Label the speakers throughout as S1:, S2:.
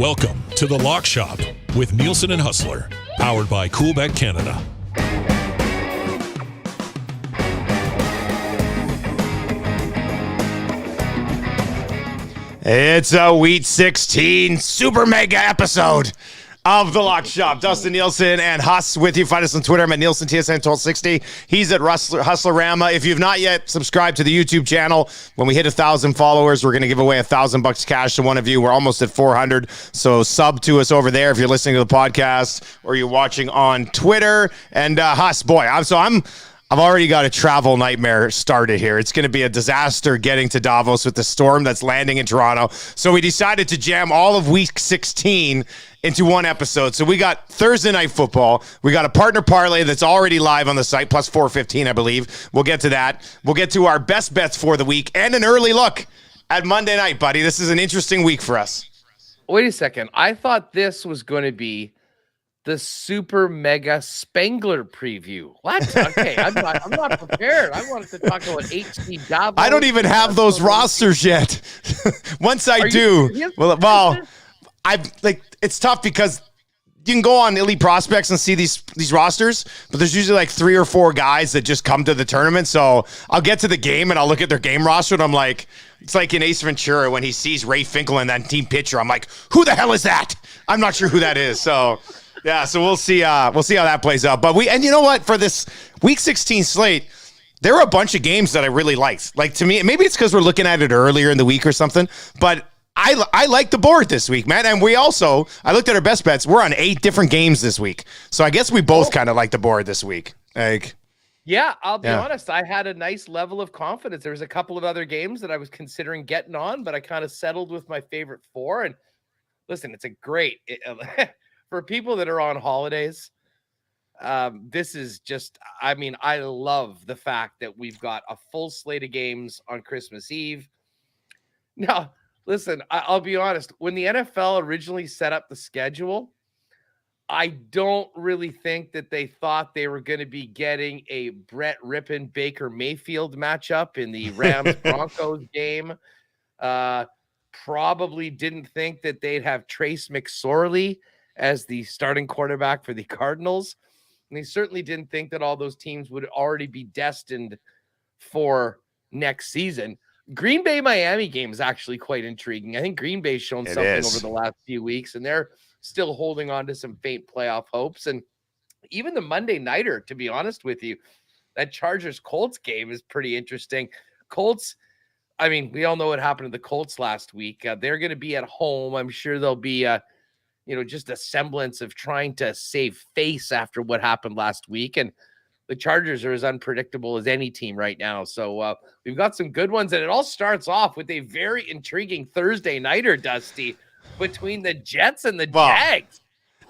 S1: Welcome to the Lock Shop with Nielson and Hustler, powered by Coolbet Canada.
S2: It's a Week 16 super mega episode of The Lock Shop. Dustin Nielson and Huss with you. Find us on Twitter. I'm at Nielsen TSN 1260. He's at Hustlerama. If you've not yet subscribed to the YouTube channel, when we hit 1,000 followers, we're going to give away $1,000 cash to one of you. We're almost at 400. So sub to us over there if you're listening to the podcast or you're watching on Twitter. And Huss, boy, I've already got a travel nightmare started here. It's going to be a disaster getting to Davos with the storm that's landing in Toronto. So we decided to jam all of Week 16 into one episode. So we got Thursday Night Football. We got a Partner Parlay that's already live on the site, plus 415, I believe. We'll get to that. We'll get to our best bets for the week and an early look at Monday night, buddy. This is an interesting week for us.
S3: Wait a second. I thought this was going to be the super mega Spengler preview. What? Okay, I'm not prepared. I wanted to talk about HC Davos.
S2: I don't even have those rosters yet. Once I do, it's tough because you can go on Elite Prospects and see these rosters, but there's usually like 3 or 4 guys that just come to the tournament. So I'll get to the game and I'll look at their game roster and I'm like, it's like in Ace Ventura when he sees Ray Finkel in that team picture. I'm like, who the hell is that? I'm not sure who that is. So. Yeah, so we'll see how that plays out. But and you know what? For this Week 16 slate, there are a bunch of games that I really liked. Like, to me, maybe it's because we're looking at it earlier in the week or something, but I like the board this week, man. And I looked at our best bets. We're on 8 different games this week. So I guess we both kind of like the board this week.
S3: Yeah, I'll be honest. I had a nice level of confidence. There was a couple of other games that I was considering getting on, but I kind of settled with my favorite 4. And listen, it's a great... For people that are on holidays, this is just, I love the fact that we've got a full slate of games on Christmas Eve. Now, listen, I'll be honest. When the NFL originally set up the schedule, I don't really think that they thought they were going to be getting a Brett Rippon Baker Mayfield matchup in the Rams Broncos game. Probably didn't think that they'd have Trace McSorley as the starting quarterback for the Cardinals. And they certainly didn't think that all those teams would already be destined for next season. Green Bay Miami game is actually quite intriguing. I think Green Bay's shown something over the last few weeks, and they're still holding on to some faint playoff hopes. And even the Monday nighter, to be honest with you, that Chargers Colts game is pretty interesting. Colts, we all know what happened to the Colts last week. They're going to be at home. I'm sure they'll be just a semblance of trying to save face after what happened last week. And the Chargers are as unpredictable as any team right now. So we've got some good ones. And it all starts off with a very intriguing Thursday nighter, Dusty, between the Jets and the Jags.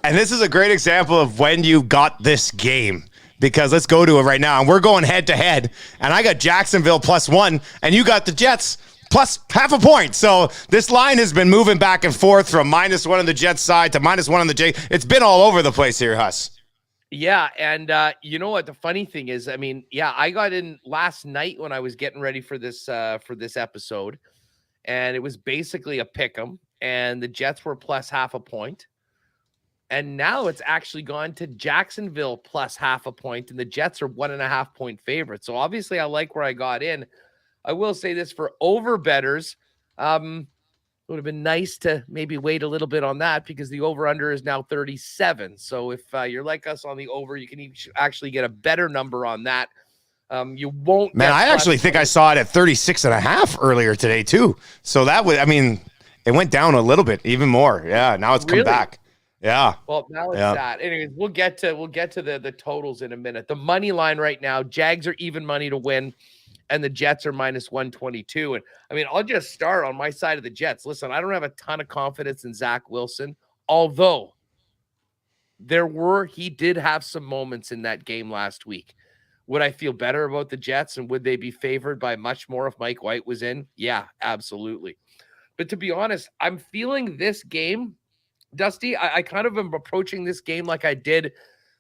S2: And this is a great example of when you got this game. Because let's go to it right now. And we're going head to head. And I got Jacksonville +1, and you got the Jets plus half a point. So this line has been moving back and forth from -1 on the Jets side to -1 on the Jags. It's been all over the place here, Huss.
S3: Yeah, and you know what? The funny thing is, I got in last night when I was getting ready for this episode, and it was basically a pick'em, and the Jets were plus half a point. And now it's actually gone to Jacksonville plus half a point, and the Jets are 1.5 point favorites. So obviously I like where I got in. I will say this for over bettors. It would have been nice to maybe wait a little bit on that because the over-under is now 37. So if you're like us on the over, you can actually get a better number on that. You won't.
S2: Man, I actually think I saw it at 36.5 earlier today too. So that would, it went down a little bit, even more. Yeah, now it's come back. Yeah.
S3: Well, now it's that. Anyways, we'll get to the totals in a minute. The money line right now, Jags are even money to win, and the Jets are -122. And I'll just start on my side of the Jets. Listen, I don't have a ton of confidence in Zach Wilson, although he did have some moments in that game last week. Would I feel better about the Jets, and would they be favored by much more if Mike White was in? Yeah, absolutely. But to be honest, I'm feeling this game, Dusty, I kind of am approaching this game like I did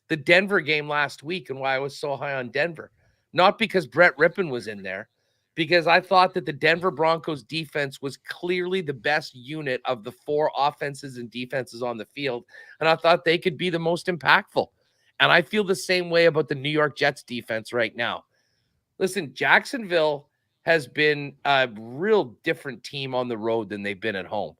S3: the Denver game last week and why I was so high on Denver. Not because Brett Rippon was in there, because I thought that the Denver Broncos defense was clearly the best unit of the 4 offenses and defenses on the field. And I thought they could be the most impactful. And I feel the same way about the New York Jets defense right now. Listen, Jacksonville has been a real different team on the road than they've been at home.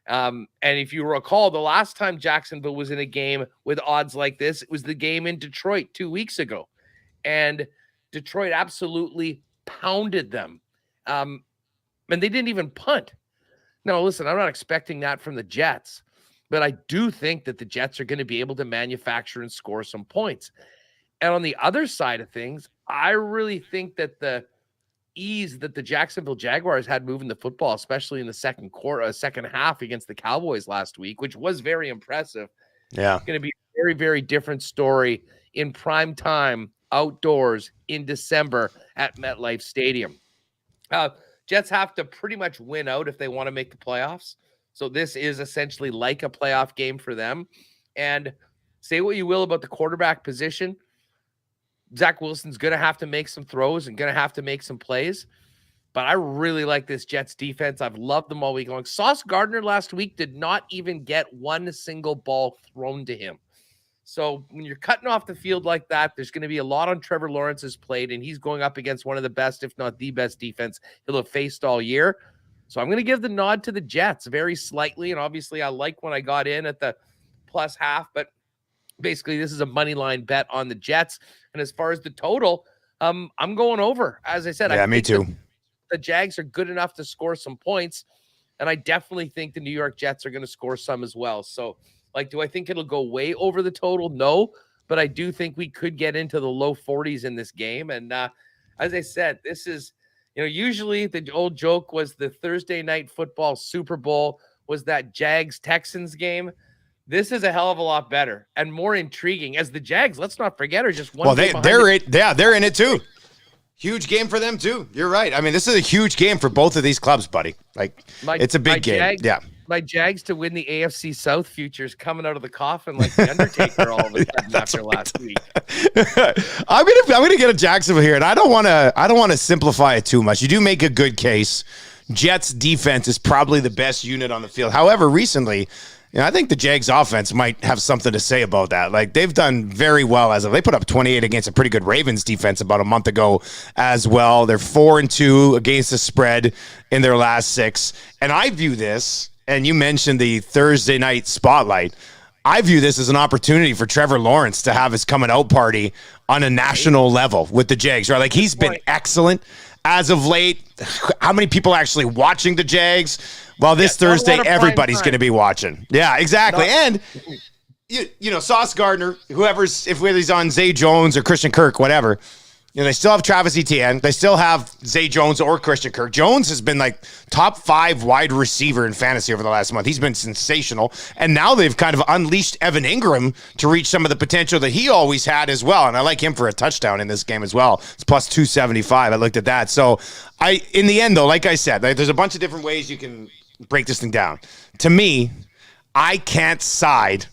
S3: And if you recall, the last time Jacksonville was in a game with odds like this, it was the game in Detroit 2 weeks ago. And Detroit absolutely pounded them. And they didn't even punt. Now, listen, I'm not expecting that from the Jets, but I do think that the Jets are going to be able to manufacture and score some points. And on the other side of things, I really think that the ease that the Jacksonville Jaguars had moving the football, especially in the second half against the Cowboys last week, which was very impressive.
S2: Yeah.
S3: Going to be a very, very different story in prime time, outdoors in December at MetLife Stadium. Jets have to pretty much win out if they want to make the playoffs. So this is essentially like a playoff game for them. And say what you will about the quarterback position, Zach Wilson's going to have to make some throws and going to have to make some plays. But I really like this Jets defense. I've loved them all week long. Sauce Gardner last week did not even get one single ball thrown to him. So when you're cutting off the field like that, there's going to be a lot on Trevor Lawrence's plate, and he's going up against one of the best, if not the best defense he'll have faced all year. So I'm going to give the nod to the Jets very slightly. And obviously I like when I got in at the plus half, but basically this is a money line bet on the Jets. And as far as the total, I'm going over. As I said,
S2: yeah, me too.
S3: The Jags are good enough to score some points. And I definitely think the New York Jets are going to score some as well. So like, do I think it'll go way over the total? No, but I do think we could get into the low 40s in this game. And as I said, this is, usually the old joke was the Thursday night football Super Bowl was that Jags Texans game. This is a hell of a lot better and more intriguing as the Jags, let's not forget, are just one.
S2: Well, they're in it too. Huge game for them too. You're right. I mean, this is a huge game for both of these clubs, buddy. Like it's a big game. Yeah.
S3: My Jags to win the AFC South futures coming out of the coffin like the Undertaker all of a sudden after last week.
S2: I'm gonna get a Jacksonville here, and I don't want to simplify it too much. You do make a good case. Jets defense is probably the best unit on the field. However, recently, I think the Jags offense might have something to say about that. Like they've done very well they put up 28 against a pretty good Ravens defense about a month ago as well. They're 4-2 against the spread in their last 6. And I view this, and you mentioned the Thursday night spotlight, I view this as an opportunity for Trevor Lawrence to have his coming out party on a national level with the Jags, right? Like he's been excellent as of late. How many people are actually watching the Jags? Well, this Thursday, everybody's going to be watching. Yeah, exactly. And, Sauce Gardner, whether he's on Zay Jones or Christian Kirk, whatever, they still have Travis Etienne. They still have Zay Jones or Christian Kirk. Jones has been like top 5 wide receiver in fantasy over the last month. He's been sensational. And now they've kind of unleashed Evan Ingram to reach some of the potential that he always had as well. And I like him for a touchdown in this game as well. It's plus 275. I looked at that. So in the end, though, like I said, there's a bunch of different ways you can break this thing down. To me, I can't side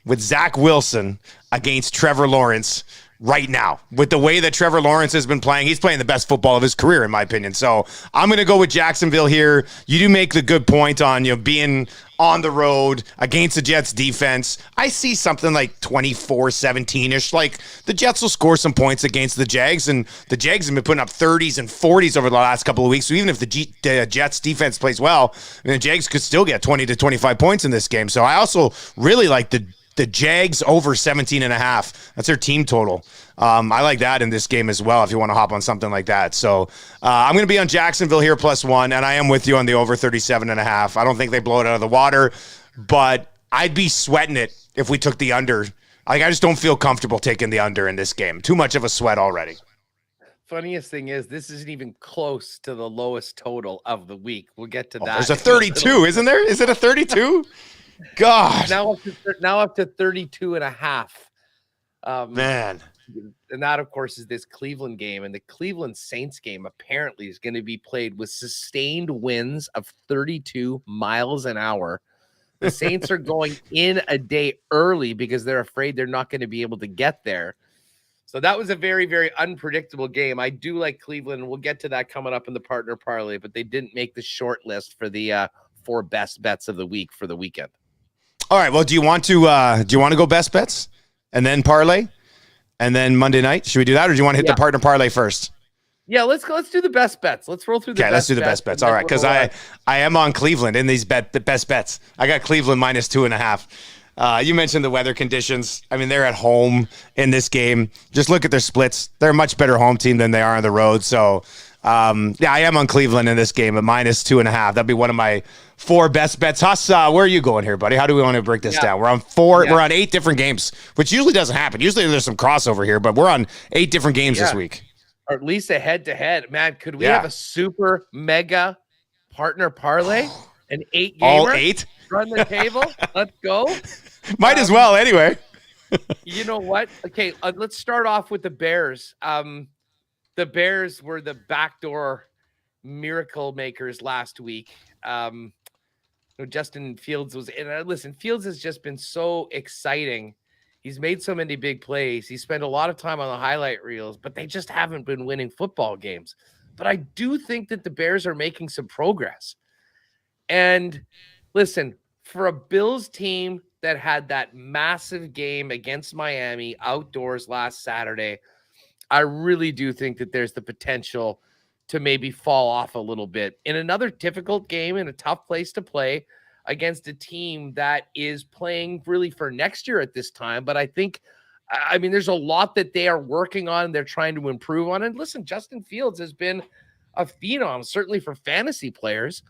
S2: with Zach Wilson against Trevor Lawrence right now. With the way that Trevor Lawrence has been playing, he's playing the best football of his career, in my opinion. So I'm going to go with Jacksonville here. You do make the good point on being on the road against the Jets defense. I see something like 24-17-ish. Like the Jets will score some points against the Jags, and the Jags have been putting up 30s and 40s over the last couple of weeks. So even if the Jets defense plays well, the Jags could still get 20 to 25 points in this game. So I also really like the Jags over 17.5. That's their team total. I like that in this game as well if you want to hop on something like that. So I'm going to be on Jacksonville here +1, and I am with you on the over 37.5. I don't think they blow it out of the water, but I'd be sweating it if we took the under. I just don't feel comfortable taking the under in this game. Too much of a sweat already.
S3: Funniest thing is this isn't even close to the lowest total of the week. We'll get to that.
S2: There's a 32, isn't there? Is it a 32? God.
S3: Now up to 32.5.
S2: Man.
S3: And that, of course, is this Cleveland game. And the Cleveland Saints game apparently is going to be played with sustained winds of 32 miles an hour. The Saints are going in a day early because they're afraid they're not going to be able to get there. So that was a very, very unpredictable game. I do like Cleveland, and we'll get to that coming up in the partner parlay, but they didn't make the short list for the 4 best bets of the week for the weekend.
S2: All right. Well, do you want to go best bets and then parlay and then Monday night? Should we do that, or do you want to hit the partner parlay first?
S3: Yeah, let's do the best bets. Let's roll through the best bets.
S2: Let's do the best bets. All right, because I am on Cleveland in these the best bets. I got Cleveland -2.5. You mentioned the weather conditions. I mean, they're at home in this game. Just look at their splits. They're a much better home team than they are on the road. So, I am on Cleveland in this game at -2.5. That'd be one of my 4 best bets. Huss, where are you going here, buddy? How do we want to break this down? We're on 4. Yeah. We're on 8 different games, which usually doesn't happen. Usually there's some crossover here, but we're on 8 different games this week.
S3: Or at least a head-to-head. Man, could we have a super mega partner parlay? An 8 gamer?
S2: All 8?
S3: Run the table? Let's go.
S2: Might as well anyway.
S3: You know what? Okay, let's start off with the Bears. The Bears were the backdoor miracle makers last week. Justin Fields was in. Listen, Fields has just been so exciting. He's made so many big plays. He spent a lot of time on the highlight reels, but they just haven't been winning football games. But I do think that the Bears are making some progress. And listen, for a Bills team that had that massive game against Miami outdoors last Saturday, I really do think that there's the potential to maybe fall off a little bit in another difficult game in a tough place to play against a team that is playing really for next year at this time. But I think, there's a lot that they are working on. They're trying to improve on. And listen, Justin Fields has been a phenom, certainly for fantasy players.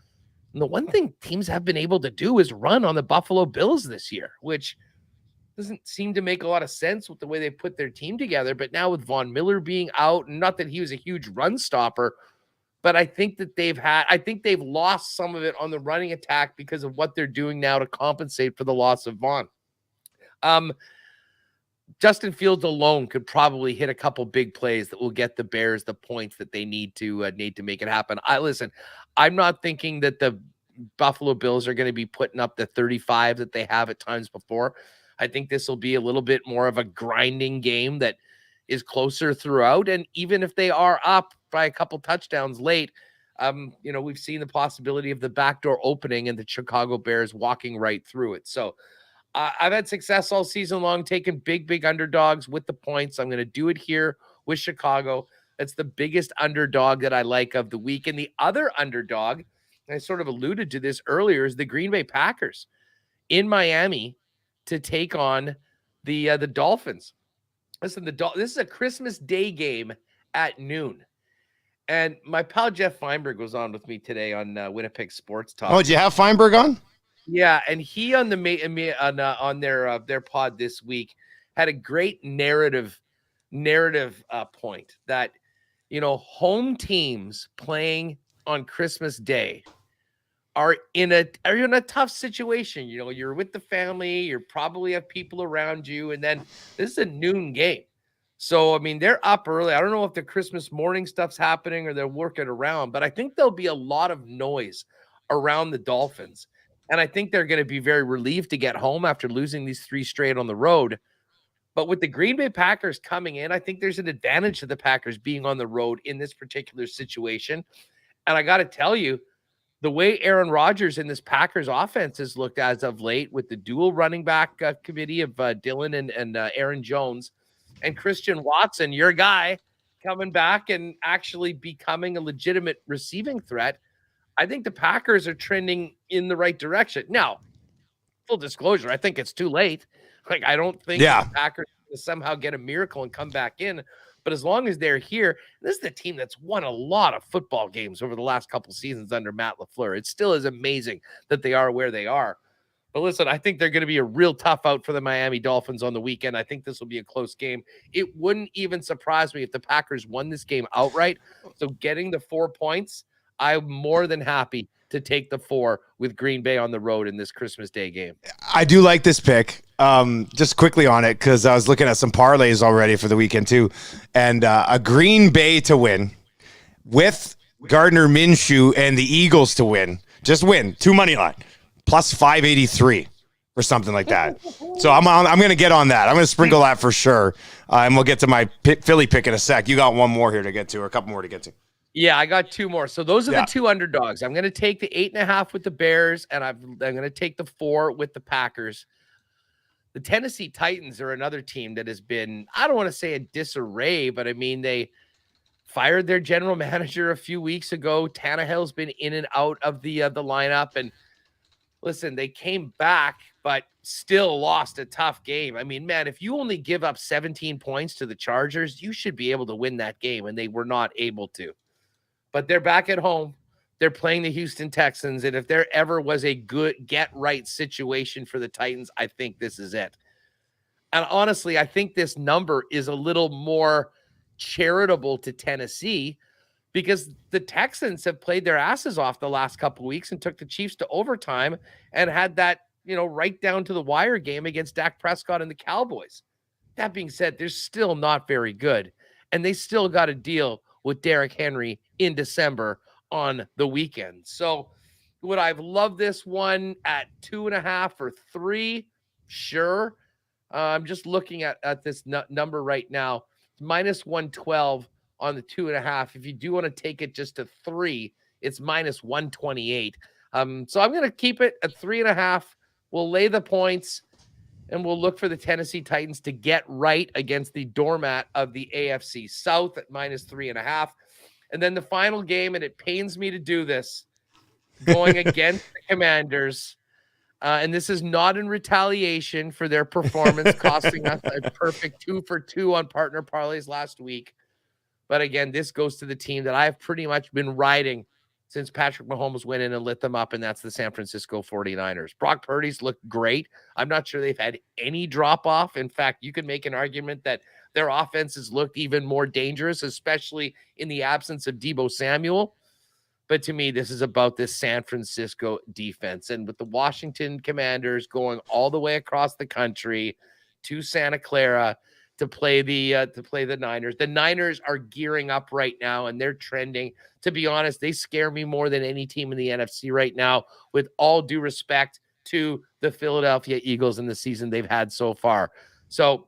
S3: And the one thing teams have been able to do is run on the Buffalo Bills this year, which doesn't seem to make a lot of sense with the way they put their team together. But now with Von Miller being out, and not that he was a huge run stopper, but I think that they've lost some of it on the running attack because of what they're doing now to compensate for the loss of Vaughn. Justin Fields alone could probably hit a couple big plays that will get the Bears the points that they need to make it happen. I'm not thinking that the Buffalo Bills are going to be putting up the 35 that they have at times before. I think this will be a little bit more of a grinding game that is closer throughout. And even if they are up by a couple touchdowns late, we've seen the possibility of the backdoor opening and the Chicago Bears walking right through it. So I've had success all season long, taking big underdogs with the points. I'm going to do it here with Chicago. That's the biggest underdog that I like of the week. And the other underdog, I sort of alluded to this earlier, is the Green Bay Packers in Miami to take on the Dolphins. Listen, this is a Christmas Day game at noon. And my pal Jeff Feinberg was on with me today on Winnipeg Sports Talk.
S2: Oh, did you have Feinberg on?
S3: Yeah, and he on their pod this week had a great narrative point that home teams playing on Christmas Day are in a tough situation. You're with the family, you probably have people around you, and then this is a noon game. So, they're up early. I don't know if the Christmas morning stuff's happening or they're working around, but I think there'll be a lot of noise around the Dolphins. And I think they're going to be very relieved to get home after losing these 3 straight on the road. But with the Green Bay Packers coming in, I think there's an advantage to the Packers being on the road in this particular situation. And I got to tell you, the way Aaron Rodgers in this Packers offense has looked as of late with the dual running back committee of Dylan and Aaron Jones and Christian Watson, your guy, coming back and actually becoming a legitimate receiving threat, I think the Packers are trending in the right direction. Now, full disclosure, I think it's too late. I don't think the Packers will somehow get a miracle and come back in. But as long as they're here, this is the team that's won a lot of football games over the last couple seasons under Matt LaFleur. It still is amazing that they are where they are. But listen, I think they're going to be a real tough out for the Miami Dolphins on the weekend. I think this will be a close game. It wouldn't even surprise me if the Packers won this game outright. So getting the 4 points, I'm more than happy to take the 4 with Green Bay on the road in this Christmas Day game.
S2: I do like this pick. Just quickly on it, because I was looking at some parlays already for the weekend too. And a Green Bay to win with Gardner Minshew and the Eagles to win. Just win. 2 money line. Plus 583. or something like that. So I'm going to get on that. I'm going to sprinkle that for sure. And we'll get to my Philly pick in a sec. You got one more here to get to, or a couple more to get to.
S3: Yeah, I got two more. So those are the two underdogs. I'm going to take the 8.5 with the Bears, and I'm going to take the 4 with the Packers. The Tennessee Titans are another team that has been, I don't want to say a disarray, but I mean, they fired their general manager a few weeks ago. Tannehill's been in and out of the lineup. And listen, they came back, but still lost a tough game. I mean, man, if you only give up 17 points to the Chargers, you should be able to win that game, and they were not able to. But they're back at home. They're playing the Houston Texans. And if there ever was a good get-right situation for the Titans, I think this is it. And honestly, I think this number is a little more charitable to Tennessee because the Texans have played their asses off the last couple of weeks and took the Chiefs to overtime and had that, right down to the wire game against Dak Prescott and the Cowboys. That being said, they're still not very good. And they still got to deal with Derrick Henry in December on the weekend. So would I have loved this one at 2.5 or 3? Sure. I'm just looking at this number right now. It's minus 112 on the 2.5. If you do want to take it just to 3, it's minus 128. So I'm going to keep it at 3.5. We'll lay the points, and we'll look for the Tennessee Titans to get right against the doormat of the AFC South at minus 3.5. And then the final game, and it pains me to do this, going against the Commanders. And this is not in retaliation for their performance, costing us a perfect 2 for 2 on Partner Parlays last week. But again, this goes to the team that I've pretty much been riding since Patrick Mahomes went in and lit them up, and that's the San Francisco 49ers. Brock Purdy's looked great. I'm not sure they've had any drop-off. In fact, you could make an argument that their offenses looked even more dangerous, especially in the absence of Deebo Samuel. But to me, this is about this San Francisco defense. And with the Washington Commanders going all the way across the country to Santa Clara to play the Niners. The Niners are gearing up right now, and they're trending. To be honest, they scare me more than any team in the NFC right now, with all due respect to the Philadelphia Eagles in the season they've had so far. So,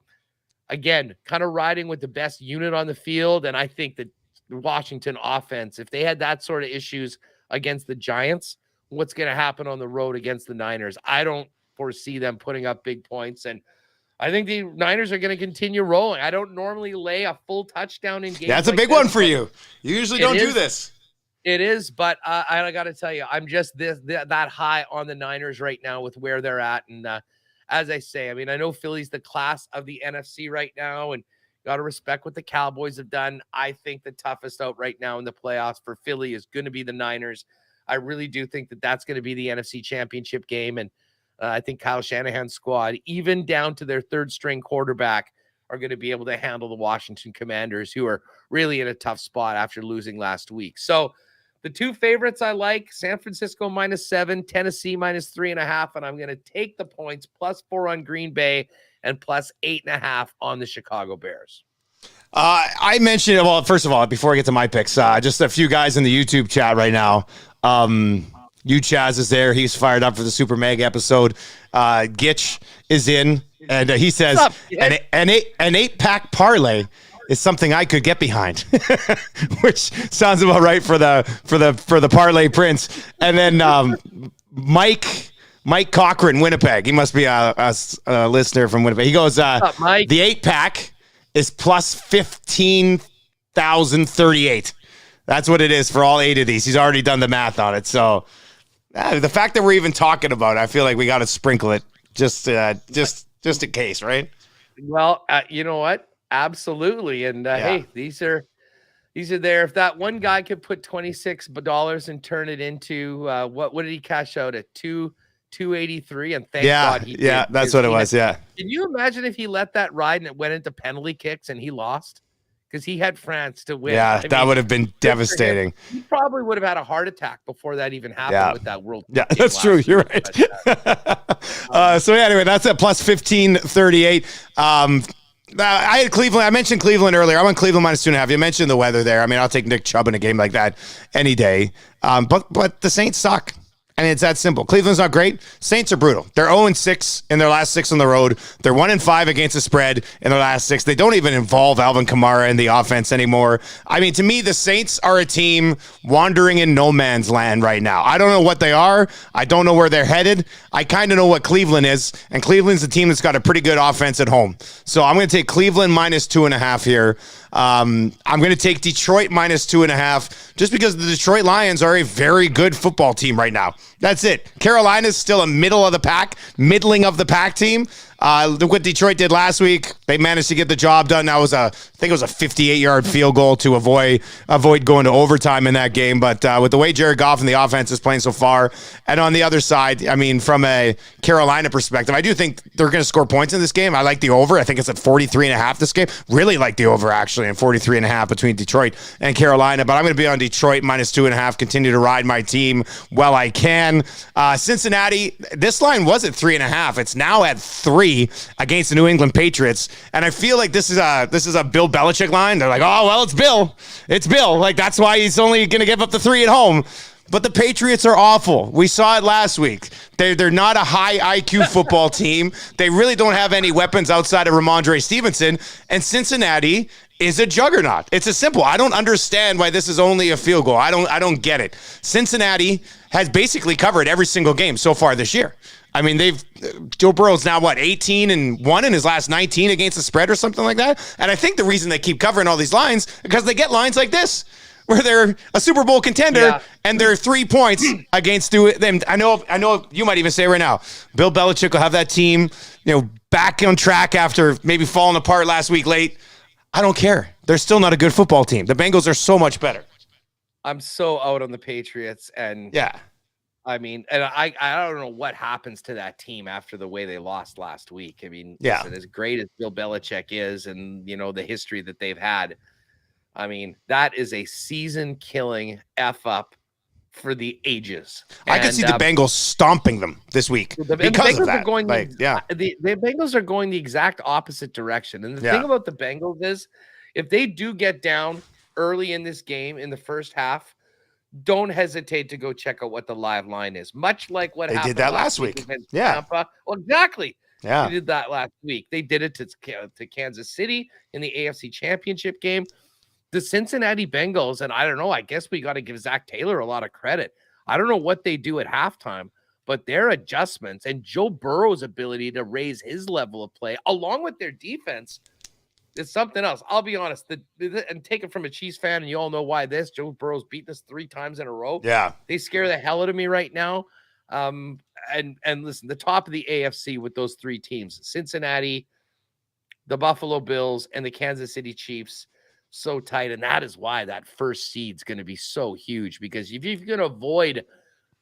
S3: again, kind of riding with the best unit on the field, and I think that the Washington offense, if they had that sort of issues against the Giants, what's going to happen on the road against the Niners? I don't foresee them putting up big points, and I think the Niners are going to continue rolling. I don't normally lay a full touchdown in games.
S2: That's a big one for you. You usually don't do this.
S3: It is, but I got to tell you, I'm just that high on the Niners right now with where they're at. And as I say, I mean, I know Philly's the class of the NFC right now, and got to respect what the Cowboys have done. I think the toughest out right now in the playoffs for Philly is going to be the Niners. I really do think that that's going to be the NFC Championship game, and I think Kyle Shanahan's squad, even down to their third-string quarterback, are going to be able to handle the Washington Commanders, who are really in a tough spot after losing last week. So the two favorites I like, San Francisco -7, Tennessee -3.5, and I'm going to take the points, +4 on Green Bay and +8.5 on the Chicago Bears.
S2: I mentioned, well, first of all, before I get to my picks, just a few guys in the YouTube chat right now. Chaz is there. He's fired up for the Super Mega episode. Gitch is in, and he says an 8-pack parlay is something I could get behind, which sounds about right for the parlay prince. And then Mike Cochran, Winnipeg. He must be a listener from Winnipeg. He goes,
S3: up, Mike?
S2: The 8-pack is plus 15,038. That's what it is for all 8 of these. He's already done the math on it. So the fact that we're even talking about it, I feel like we got to sprinkle it just in case, right?
S3: Well, you know what? Absolutely. And hey, these are there. If that one guy could put $26 and turn it into what did he cash out at? 283, and thank God he did.
S2: Yeah, that's what it was. Yeah.
S3: Can you imagine if he let that ride and it went into penalty kicks and he lost? Because he had France to win.
S2: Yeah, that would have been devastating.
S3: He probably would have had a heart attack before that even happened with that World Cup.
S2: Yeah, that's true. You're right. So anyway, that's at plus 1538. I had Cleveland. I mentioned Cleveland earlier. I went Cleveland -2.5. You mentioned the weather there. I mean, I'll take Nick Chubb in a game like that any day. But the Saints suck. I mean, it's that simple. Cleveland's not great. Saints are brutal. They're 0-6 in their last 6 on the road. They're 1-5 against the spread in their last 6. They don't even involve Alvin Kamara in the offense anymore. I mean, to me, the Saints are a team wandering in no man's land right now. I don't know what they are. I don't know where they're headed. I kind of know what Cleveland is, and Cleveland's a team that's got a pretty good offense at home. So I'm going to take Cleveland minus 2.5 here. I'm going to take Detroit minus 2.5 just because the Detroit Lions are a very good football team right now. That's it. Carolina's still a middling of the pack team. Look what Detroit did last week. They managed to get the job done. That was I think it was a 58-yard field goal to avoid going to overtime in that game. But with the way Jared Goff and the offense is playing so far, and on the other side, I mean, from a Carolina perspective, I do think they're going to score points in this game. I like the over. I think it's at 43.5 this game. Really like the over, actually, and 43.5 between Detroit and Carolina. But I'm going to be on Detroit minus 2.5. Continue to ride my team while I can. Cincinnati, this line was at 3.5. It's now at 3 against the New England Patriots. And I feel like this is a Bill Belichick line. They're like, oh, well, it's Bill. It's Bill. Like, that's why he's only going to give up the 3 at home. But the Patriots are awful. We saw it last week. They're not a high IQ football team. They really don't have any weapons outside of Ramondre Stevenson. And Cincinnati is a juggernaut. It's as simple. I don't understand why this is only a field goal. I don't get it. Cincinnati has basically covered every single game so far this year. I mean, Joe Burrow's now, 18-1 in his last 19 against the spread or something like that? And I think the reason they keep covering all these lines is because they get lines like this, where they're a Super Bowl contender and they're 3 points against them. I know you might even say right now, Bill Belichick will have that team, back on track after maybe falling apart last week late. I don't care. They're still not a good football team. The Bengals are so much better.
S3: I'm so out on the Patriots, and I mean, and I don't know what happens to that team after the way they lost last week. I mean, listen, as great as Bill Belichick is, and the history that they've had, I mean, that is a season-killing F up for the ages.
S2: I can see the Bengals stomping them this week because of that.
S3: The Bengals are going the exact opposite direction. And the thing about the Bengals is, if they do get down early in this game in the first half, don't hesitate to go check out what the live line is. Much like what happened.
S2: They did that last week.
S3: Tampa. Well, exactly.
S2: Yeah.
S3: They did that last week. They did it to Kansas City in the AFC Championship game. The Cincinnati Bengals, and I don't know, I guess we got to give Zach Taylor a lot of credit. I don't know what they do at halftime, but their adjustments and Joe Burrow's ability to raise his level of play, along with their defense, is something else. I'll be honest, and take it from a Chiefs fan, and you all know why this. Joe Burrow's beaten us 3 times in a row.
S2: Yeah.
S3: They scare the hell out of me right now. And listen, the top of the AFC with those 3 teams, Cincinnati, the Buffalo Bills, and the Kansas City Chiefs, so tight. And that is why that first seed's going to be so huge, because if you're going to avoid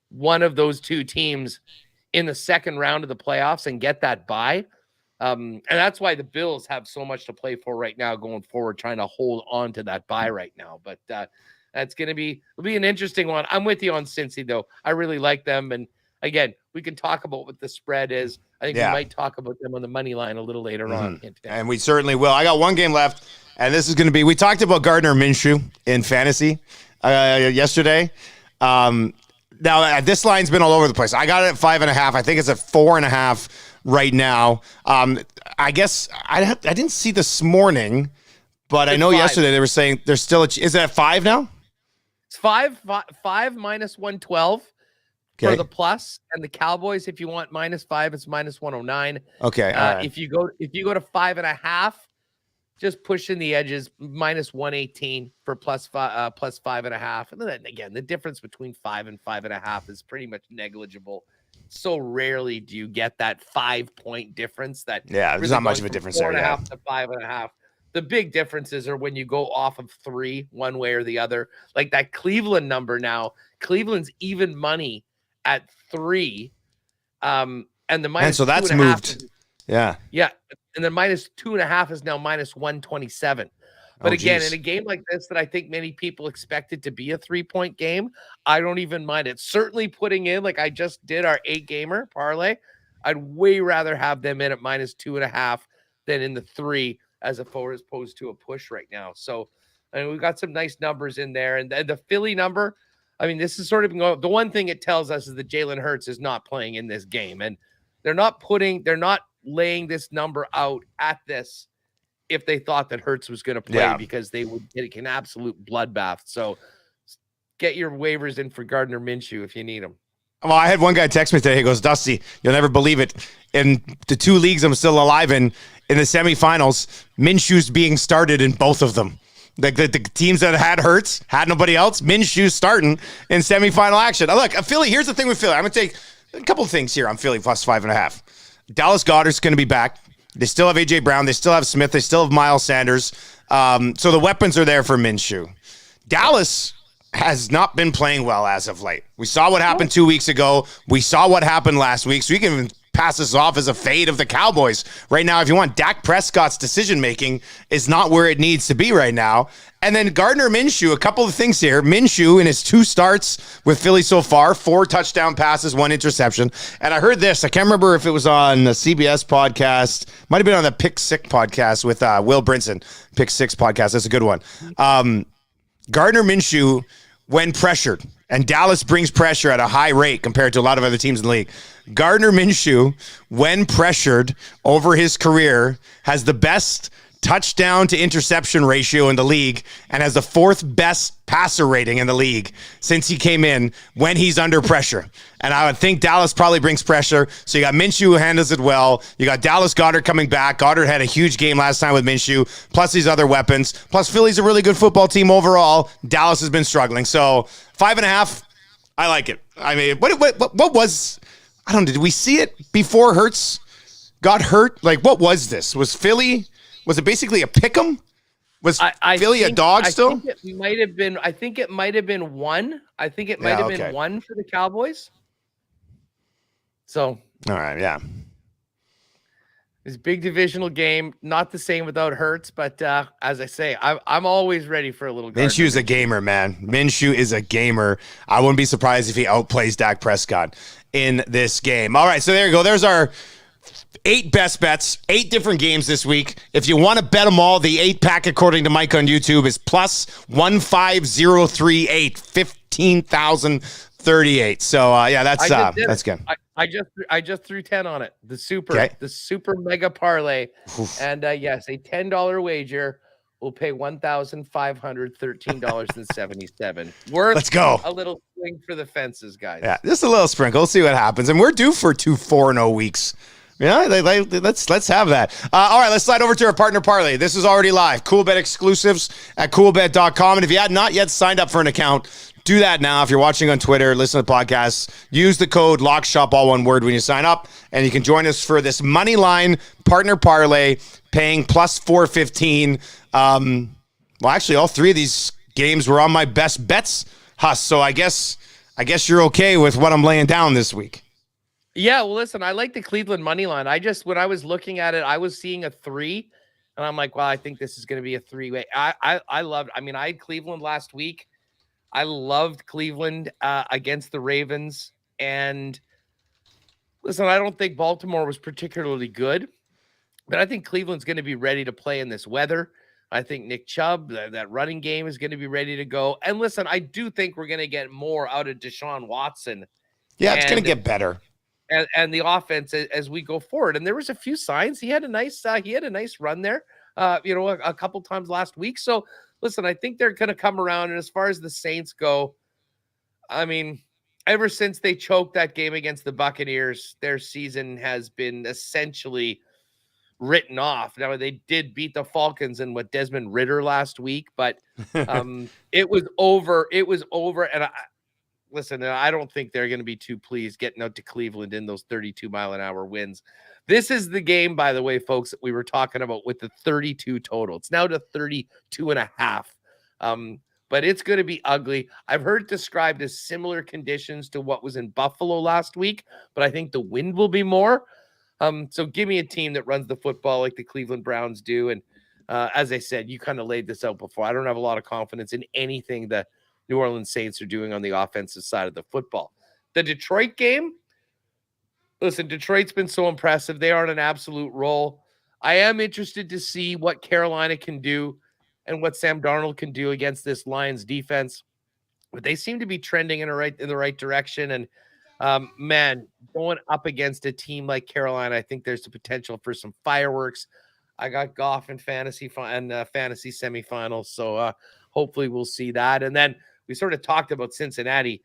S3: one of those 2 teams in the second round of the playoffs and get that bye, and that's why the Bills have so much to play for right now going forward, trying to hold on to that bye right now. But it'll be an interesting one. I'm with you on Cincy, though. I really like them. And again, we can talk about what the spread is. I think we might talk about them on the money line a little later on.
S2: And we certainly will. I got one game left, and this is going to be, we talked about Gardner Minshew in fantasy yesterday. Now, this line's been all over the place. I got it at 5.5. I think it's at 4.5 right now. I guess I didn't see this morning, but I know 5. Yesterday they were saying there's still is it at 5 now?
S3: It's 5 minus 112 for the plus, and the Cowboys, if you want -5, it's minus 109.
S2: Okay.
S3: If you go to 5.5, just pushing the edges, minus 118 for plus 5.5. And then again, the difference between 5 and 5.5 is pretty much negligible. So rarely do you get that 5-point difference.
S2: There's not much of a difference there.
S3: 4.5 to 5.5. The big differences are when you go off of 3, one way or the other. Like that Cleveland number now. Cleveland's even money at 3. And the minus,
S2: and so that's moved. Yeah.
S3: And then minus 2.5 is now minus 127. But again, in a game like this that I think many people expected to be a 3-point game, I don't even mind it. Certainly putting in, like I just did our 8-gamer parlay, I'd way rather have them in at minus 2.5 than in the 3 as opposed to a push right now. So I mean, we've got some nice numbers in there. And the Philly number, I mean, this is sort of the one thing it tells us is that Jalen Hurts is not playing in this game, and they're not laying this number out at this if they thought that Hurts was going to play because they would get an absolute bloodbath. So get your waivers in for Gardner Minshew if you need them.
S2: Well, I had one guy text me today. He goes, Dusty, you'll never believe it. In the 2 leagues I'm still alive in the semifinals, Minshew's being started in both of them. The teams that had Hurts, had nobody else, Minshew's starting in semifinal action. Now, look, Philly, here's the thing with Philly. I'm going to take a couple of things here on Philly plus 5.5. Dallas Goedert's going to be back. They still have A.J. Brown. They still have Smith. They still have Miles Sanders. So the weapons are there for Minshew. Dallas has not been playing well as of late. We saw what happened 2 weeks ago. We saw what happened last week. So you can even pass this off as a fade of the Cowboys. Right now, if you want, Dak Prescott's decision-making is not where it needs to be right now. And then Gardner Minshew, a couple of things here. Minshew in his 2 starts with Philly so far, 4 touchdown passes, 1 interception. And I heard this. I can't remember if it was on the CBS podcast. Might have been on the Pick Six podcast with Will Brinson. Pick Six podcast. That's a good one. Gardner Minshew, when pressured, and Dallas brings pressure at a high rate compared to a lot of other teams in the league. Gardner Minshew, when pressured over his career, has the best touchdown to interception ratio in the league and has the 4th best passer rating in the league since he came in when he's under pressure. And I would think Dallas probably brings pressure. So you got Minshew who handles it well. You got Dallas Goedert coming back. Goedert had a huge game last time with Minshew, plus these other weapons. Plus Philly's a really good football team overall. Dallas has been struggling. So 5.5, I like it. I mean, what was, I don't know, did we see it before Hurts got hurt? Like, what was this? Was it basically a pick 'em? Was Philly a dog still?
S3: I think it might have been 1. I think it might have been 1 for the Cowboys. So,
S2: all right, yeah.
S3: It's a big divisional game. Not the same without Hurts, but as I say, I'm always ready for a little Gardner.
S2: Minshew's a gamer, man. Minshew is a gamer. I wouldn't be surprised if he outplays Dak Prescott in this game. All right, so there you go. There's our 8 best bets, 8 different games this week. If you want to bet them all, the 8-pack, according to Mike on YouTube, is plus 15038, 15,038. So yeah, that's good.
S3: I just threw 10 on it. The super mega parlay. Oof. And yes, a $10 wager will pay $1,513.77. Worth
S2: Let's go.
S3: A little swing for the fences, guys.
S2: Yeah, just a little sprinkle. We'll see what happens. And we're due for 2 4-0 weeks. Yeah, let's have that. All right, let's slide over to our Partner Parlay. This is already live. Coolbet exclusives at coolbet.com. And if you had not yet signed up for an account, do that now. If you're watching on Twitter, listen to the podcast, use the code LOCKSHOP, all one word, when you sign up. And you can join us for this money line Partner Parlay, paying plus 415. Well, actually, all 3 of these games were on my best bets, Huss. So I guess you're okay with what I'm laying down this week.
S3: Yeah, well, listen, I like the Cleveland money line. When I was looking at it, I was seeing a 3, and I'm like, well, I think this is going to be a 3-way. I had Cleveland last week. I loved Cleveland against the Ravens. And listen, I don't think Baltimore was particularly good, but I think Cleveland's going to be ready to play in this weather. I think Nick Chubb, that running game is going to be ready to go. And listen, I do think we're going to get more out of Deshaun Watson.
S2: Yeah, it's going to get better.
S3: And the offense as we go forward. And there was a few signs. He had a nice run there, a couple times last week. So listen, I think they're going to come around. And as far as the Saints go, I mean, ever since they choked that game against the Buccaneers, their season has been essentially written off. Now, they did beat the Falcons and Desmond Ridder last week, but it was over. It was over. And listen, I don't think they're going to be too pleased getting out to Cleveland in those 32-mile-an-hour winds. This is the game, by the way, folks, that we were talking about with the 32 total. It's now to 32.5. But it's going to be ugly. I've heard it described as similar conditions to what was in Buffalo last week, but I think the wind will be more. So give me a team that runs the football like the Cleveland Browns do. And as I said, you kind of laid this out before. I don't have a lot of confidence in anything that New Orleans Saints are doing on the offensive side of the football. The Detroit game, listen, Detroit's been so impressive. They are on an absolute roll. I am interested to see what Carolina can do and what Sam Darnold can do against this Lions defense. but they seem to be trending in the right direction. And man, going up against a team like Carolina, I think there's the potential for some fireworks. I got Goff in fantasy fantasy semifinals, so hopefully we'll see that. And then we sort of talked about Cincinnati.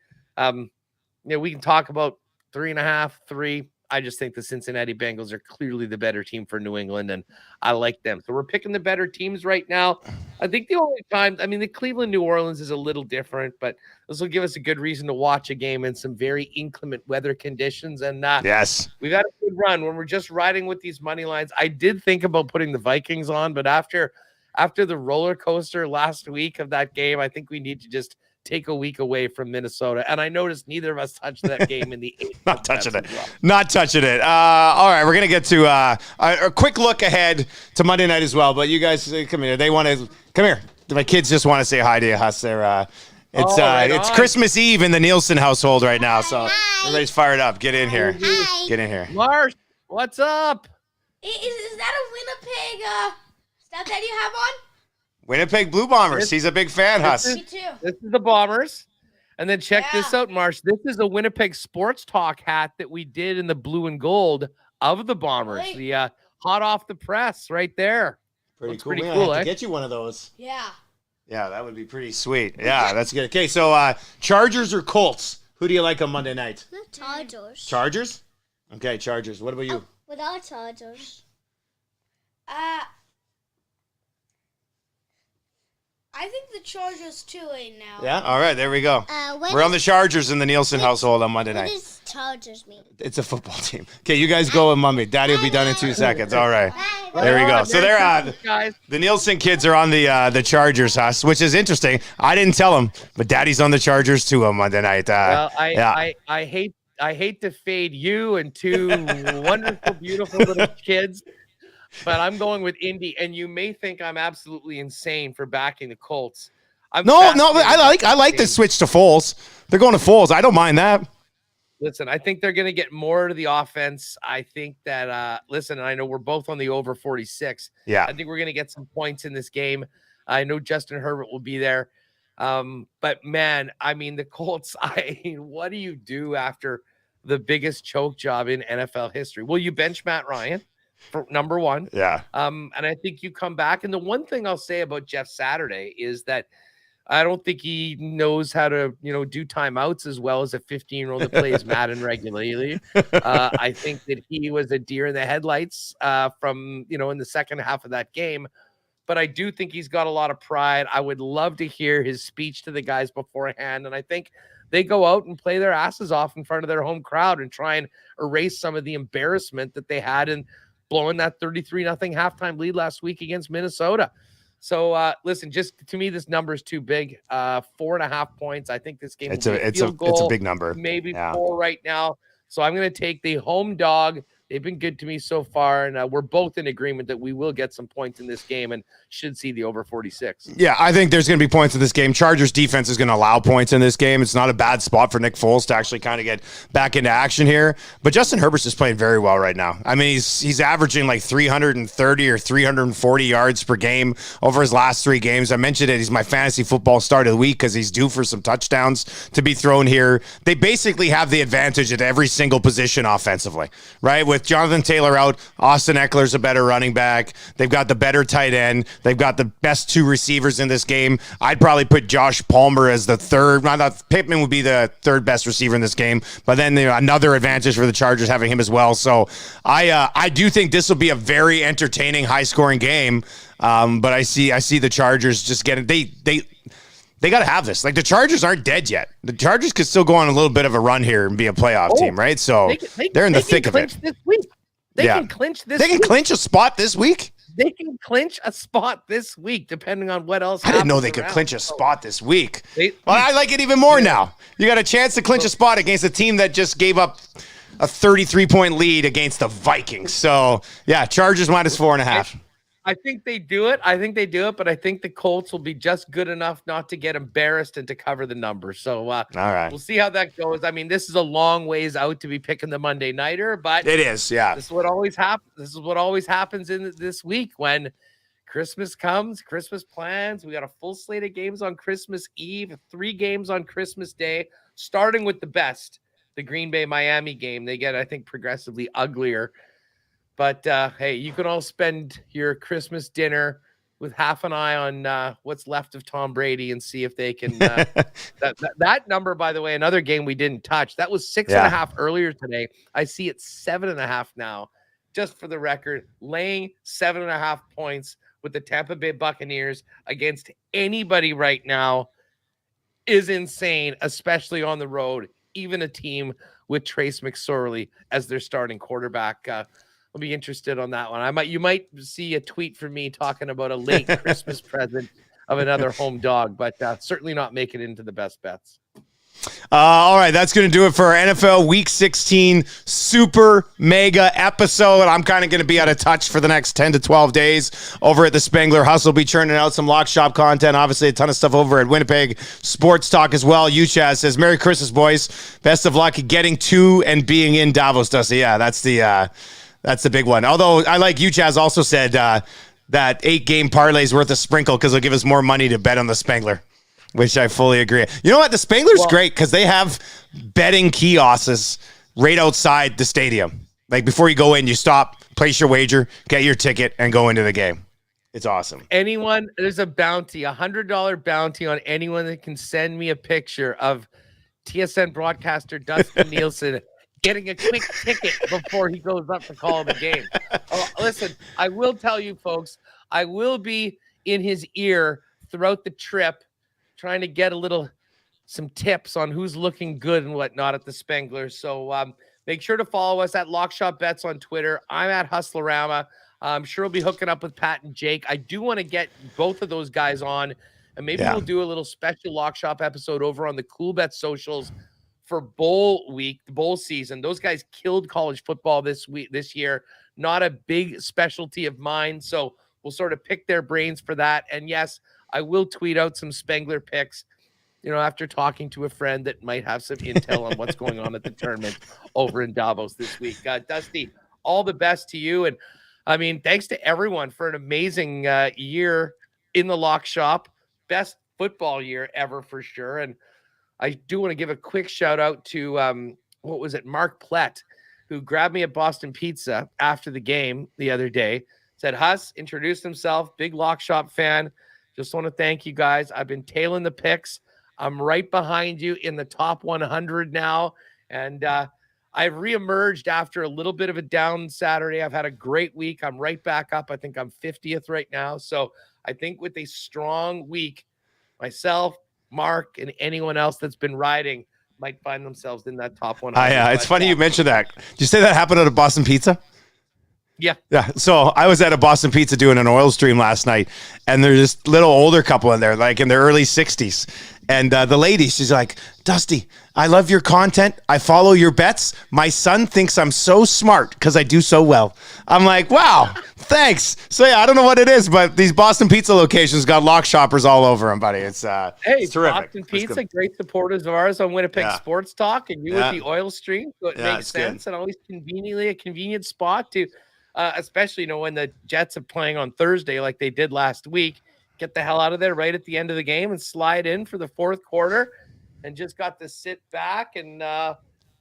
S3: We can talk about 3.5, 3. I just think the Cincinnati Bengals are clearly the better team for New England, and I like them. So we're picking the better teams right now. I think the only time, the Cleveland, New Orleans is a little different, but this will give us a good reason to watch a game in some very inclement weather conditions. And
S2: yes,
S3: we've had a good run when we're just riding with these money lines. I did think about putting the Vikings on, but after the roller coaster last week of that game, I think we need to just take a week away from Minnesota. And I noticed neither of us touched that game in the 8th.
S2: Not touching it. Well. Not touching it. All right, we're going to get to a quick look ahead to Monday night as well. But you guys, come here. They want to come here. My kids just want to say hi to you, Huss. It's Christmas Eve in the Nielsen household right now. So everybody's fired up. Get in here.
S4: Hi.
S2: Get in here.
S3: Marsh, what's up?
S4: Is that a Winnipeg stuff that you have on?
S2: Winnipeg Blue Bombers. He's a big fan, Huss.
S4: Me too.
S3: This is the Bombers. And then check this out, Marsh. This is a Winnipeg Sports Talk hat that we did in the blue and gold of the Bombers. Really? The hot off the press right there.
S2: Pretty
S3: Looks
S2: cool.
S3: Pretty
S2: Man,
S3: cool,
S2: I have to get you one of those.
S4: Yeah.
S2: Yeah, that would be pretty sweet. Yeah, that's good. Okay, so Chargers or Colts? Who do you like on Monday night?
S4: The Chargers.
S2: Chargers? Okay, Chargers. What about you?
S4: Without Chargers. I think the Chargers too right now.
S2: Yeah? All right, there we go. We're on the Chargers in the Nielsen household on Monday night.
S4: What does Chargers mean?
S2: It's a football team. Okay, you guys go with Mommy. Daddy will be done in 2 seconds. All right. There we go. So they're the Nielsen kids are on the Chargers, Huss, which is interesting. I didn't tell them, but Daddy's on the Chargers too on Monday night.
S3: I hate to fade you and 2 wonderful, beautiful little kids. But I'm going with Indy, and you may think I'm absolutely insane for backing the Colts.
S2: No, I like the switch to Foles. They're going to Foles. I don't mind that.
S3: Listen, I think they're going to get more to the offense. I think that, and I know we're both on the over 46.
S2: Yeah.
S3: I think we're going to get some points in this game. I know Justin Herbert will be there. But, man, the Colts, what do you do after the biggest choke job in NFL history? Will you bench Matt Ryan? For number one.
S2: Yeah.
S3: And I think you come back. And the one thing I'll say about Jeff Saturday is that I don't think he knows how to, do timeouts as well as a 15-year-old that plays Madden regularly. I think that he was a deer in the headlights from, in the second half of that game. But I do think he's got a lot of pride. I would love to hear his speech to the guys beforehand. And I think they go out and play their asses off in front of their home crowd and try and erase some of the embarrassment that they had in blowing that 33-0 halftime lead last week against Minnesota. So listen, just to me, this number is too big. 4.5 points. I think this game
S2: it's a big number.
S3: Maybe 4 right now. So I'm going to take the home dog. They've been good to me so far, and we're both in agreement that we will get some points in this game and should see the over 46.
S2: Yeah, I think there's going to be points in this game. Chargers defense is going to allow points in this game. It's not a bad spot for Nick Foles to actually kind of get back into action here. But Justin Herbert's just playing very well right now. He's averaging like 330 or 340 yards per game over his last 3 games. I mentioned it. He's my fantasy football start of the week because he's due for some touchdowns to be thrown here. They basically have the advantage at every single position offensively, right? With Jonathan Taylor out, Austin Eckler's a better running back. They've got the better tight end. They've got the best 2 receivers in this game. I'd probably put Josh Palmer as the third. I thought Pittman would be the 3rd best receiver in this game, but then another advantage for the Chargers having him as well. So I do think this will be a very entertaining, high-scoring game. But I see the Chargers just getting they got to have this. Like, the Chargers aren't dead yet. The Chargers could still go on a little bit of a run here and be a playoff team, right? So they're in the thick of it.
S3: This week. They can clinch this.
S2: They can clinch a spot this week.
S3: They can clinch a spot this week, depending on what else.
S2: I didn't know they could clinch a spot this week. I like it even more now. You got a chance to clinch a spot against a team that just gave up a 33-point lead against the Vikings. So yeah, Chargers minus 4.5.
S3: I think they do it. But I think the Colts will be just good enough not to get embarrassed and to cover the number. So
S2: all right,
S3: we'll see how that goes. This is a long ways out to be picking the Monday nighter, but
S2: it is. Yeah,
S3: this is what always happens. This is what always happens in this week when Christmas comes, Christmas plans. We got a full slate of games on Christmas Eve, 3 games on Christmas Day, starting with the best, the Green Bay-Miami game. They get, I think, progressively uglier. But, hey, you can all spend your Christmas dinner with half an eye on what's left of Tom Brady and see if they can. That number, by the way, another game we didn't touch. That was 6.5 earlier today. I see it's 7.5 now. Just for the record, laying 7.5 points with the Tampa Bay Buccaneers against anybody right now is insane, especially on the road. Even a team with Trace McSorley as their starting quarterback. I'll be interested on that one. You might see a tweet from me talking about a late Christmas present of another home dog, but certainly not make it into the best bets.
S2: All right, that's going to do it for our NFL Week 16 super mega episode. I'm kind of going to be out of touch for the next 10 to 12 days over at the Spengler Hustle. Be churning out some Lock Shop content. Obviously, a ton of stuff over at Winnipeg Sports Talk as well. Uchaz says, Merry Christmas, boys. Best of luck getting to and being in Davos, Dusty. Yeah, that's the big one. Although I like Uchaz also said that 8-game parlay is worth a sprinkle because it'll give us more money to bet on the Spengler. Which I fully agree. You know what? The Spengler's great because they have betting kiosks right outside the stadium. Like before you go in, you stop, place your wager, get your ticket, and go into the game. It's awesome.
S3: There's a bounty, $100 bounty on anyone that can send me a picture of TSN broadcaster Dustin Nielsen getting a quick ticket before he goes up to call the game. Oh, listen, I will tell you, folks, I will be in his ear throughout the trip, trying to get some tips on who's looking good and whatnot at the Spengler. So make sure to follow us at Lockshop Bets on Twitter. I'm at Hustlerama. I'm sure we'll be hooking up with Pat and Jake. I do want to get both of those guys on, and maybe we'll do a little special Lockshop episode over on the Cool Bet socials for bowl week, the bowl season. Those guys killed college football this year. Not a big specialty of mine, so we'll sort of pick their brains for that. And yes, I will tweet out some Spengler picks, after talking to a friend that might have some intel on what's going on at the tournament over in Davos this week. Dusty, all the best to you. And I mean, thanks to everyone for an amazing year in the Lock Shop. Best football year ever for sure. And I do want to give a quick shout out to, Mark Plett, who grabbed me at Boston Pizza after the game the other day, said, Huss, introduced himself, big Lock Shop fan. Just want to thank you guys. I've been tailing the picks. I'm right behind you in the top 100 now. And I've reemerged after a little bit of a down Saturday. I've had a great week. I'm right back up. I think I'm 50th right now. So I think with a strong week, myself, Mark, and anyone else that's been riding might find themselves in that top 100.
S2: Yeah, it's funny you mentioned that. Did you say that happened at a Boston Pizza?
S3: Yeah.
S2: So I was at a Boston Pizza doing an oil stream last night, and there's this little older couple in there, like in their early 60s. And the lady, she's like, Dusty, I love your content. I follow your bets. My son thinks I'm so smart because I do so well. I'm like, wow, thanks. So yeah, I don't know what it is, but these Boston Pizza locations got Lock Shoppers all over them, buddy. It's it's terrific.
S3: Boston Pizza, great supporters of ours on Winnipeg Sports Talk, and you with the oil stream. So it makes sense, and always conveniently a convenient spot to, especially when the Jets are playing on Thursday like they did last week. Get the hell out of there right at the end of the game and slide in for the fourth quarter, and just got to sit back and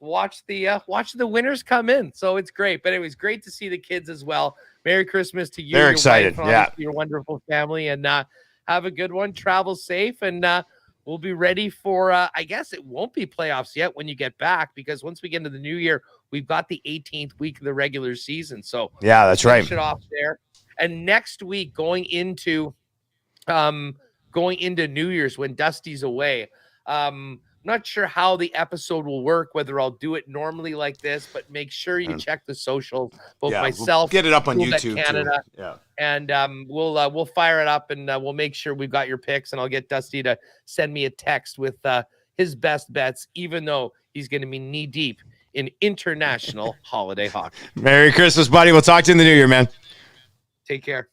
S3: watch the winners come in. So it's great. But anyways, great to see the kids as well. Merry Christmas to you.
S2: They're excited.
S3: Wife, your wonderful family, and have a good one. Travel safe, and we'll be ready for. I guess it won't be playoffs yet when you get back, because once we get into the new year, we've got the 18th week of the regular season. So
S2: yeah, that's right.
S3: Finish it off there, and next week going into New Year's when Dusty's away. Not sure how the episode will work, whether I'll do it normally like this, but make sure you check the socials, both myself,
S2: we'll get it up on YouTube,
S3: Canada,
S2: too. Yeah.
S3: And we'll fire it up, and we'll make sure we've got your picks, and I'll get Dusty to send me a text with his best bets, even though he's going to be knee deep in international holiday hockey.
S2: Merry Christmas, buddy. We'll talk to you in the new year, man.
S3: Take care.